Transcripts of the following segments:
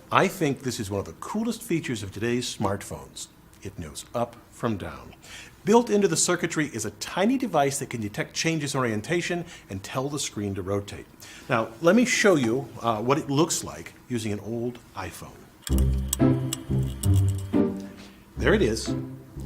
I think this is one of the coolest features of today's smartphones. It knows up from down. Built into the circuitry is a tiny device that can detect changes in orientation and tell the screen to rotate. Now, let me show you what it looks like using an old iPhone. There it is.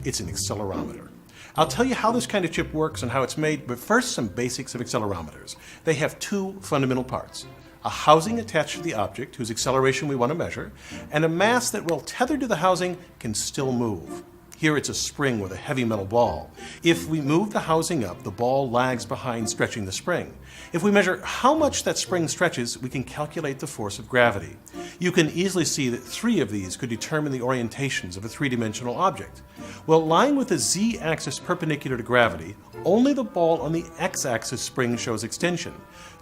It's an accelerometer. I'll tell you how this kind of chip works and how it's made, but first some basics of accelerometers. They have two fundamental parts: a housing attached to the object whose acceleration we want to measure, and a mass that, while tethered to the housing, can still move. Here it's a spring with a heavy metal ball. If we move the housing up, the ball lags behind, stretching the spring. If we measure how much that spring stretches, we can calculate the force of gravity. You can easily see that 3 of these could determine the orientations of a 3-dimensional object. Well, lying with the z-axis perpendicular to gravity, only the ball on the x-axis spring shows extension.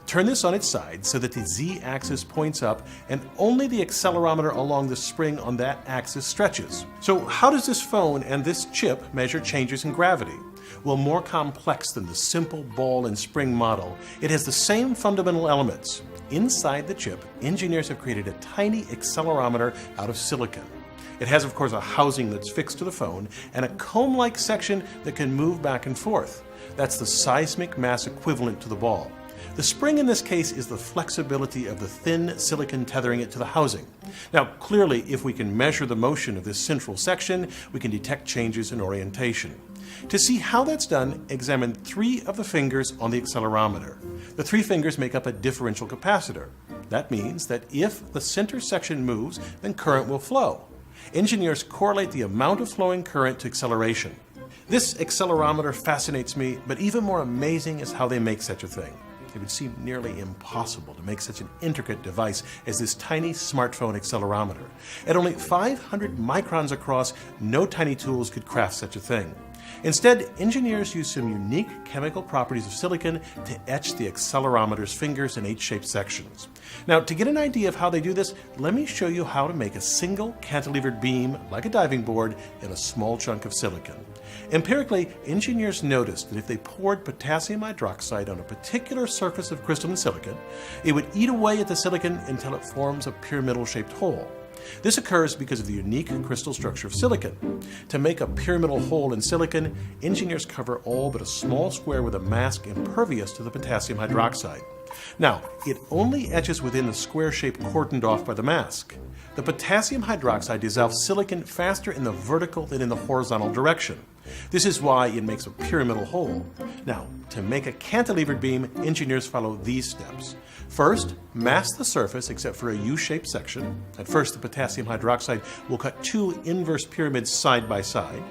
Turn this on its side so that the z-axis points up, and only the accelerometer along the spring on that axis stretches. So how does this phone and this chip measure changes in gravity? Well, more complex than the simple ball and spring model, it has the same fundamental elements. Inside the chip, engineers have created a tiny accelerometer out of silicon. It has, of course, a housing that's fixed to the phone and a comb-like section that can move back and forth. That's the seismic mass equivalent to the ball. The spring in this case is the flexibility of the thin silicon tethering it to the housing. Now, clearly, if we can measure the motion of this central section, we can detect changes in orientation. To see how that's done, examine 3 of the fingers on the accelerometer. The 3 fingers make up a differential capacitor. That means that if the center section moves, then current will flow. Engineers correlate the amount of flowing current to acceleration. This accelerometer fascinates me, but even more amazing is how they make such a thing. It would seem nearly impossible to make such an intricate device as this tiny smartphone accelerometer. At only 500 microns across, no tiny tools could craft such a thing. Instead, engineers use some unique chemical properties of silicon to etch the accelerometer's fingers in H-shaped sections. Now, to get an idea of how they do this, let me show you how to make a single cantilevered beam, like a diving board, in a small chunk of silicon. Empirically, engineers noticed that if they poured potassium hydroxide on a particular surface of crystalline silicon, it would eat away at the silicon until it forms a pyramidal-shaped hole. This occurs because of the unique crystal structure of silicon. To make a pyramidal hole in silicon, engineers cover all but a small square with a mask impervious to the potassium hydroxide. Now, it only etches within the square shape cordoned off by the mask. The potassium hydroxide dissolves silicon faster in the vertical than in the horizontal direction. This is why it makes a pyramidal hole. Now, to make a cantilevered beam, engineers follow these steps. First, mask the surface except for a U-shaped section. At first, the potassium hydroxide will cut 2 inverse pyramids side by side.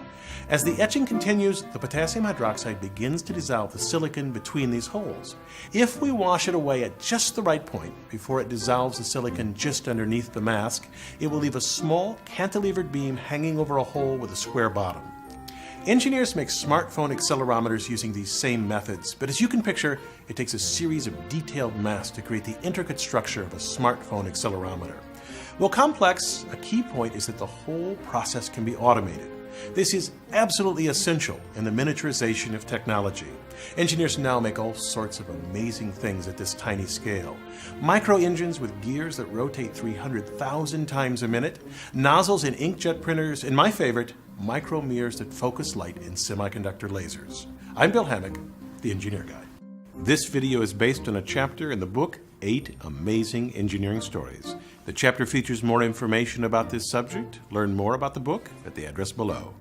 As the etching continues, the potassium hydroxide begins to dissolve the silicon between these holes. If we wash it away at just the right point, before it dissolves the silicon just underneath the mask, it will leave a small cantilevered beam hanging over a hole with a square bottom. Engineers make smartphone accelerometers using these same methods, but as you can picture, it takes a series of detailed masks to create the intricate structure of a smartphone accelerometer. While complex, a key point is that the whole process can be automated. This is absolutely essential in the miniaturization of technology. Engineers now make all sorts of amazing things at this tiny scale. Micro-engines with gears that rotate 300,000 times a minute, nozzles in inkjet printers, and my favorite, micro mirrors that focus light in semiconductor lasers. I'm Bill Hammack, the Engineer Guy. This video is based on a chapter in the book, 8 Amazing Engineering Stories. The chapter features more information about this subject. Learn more about the book at the address below.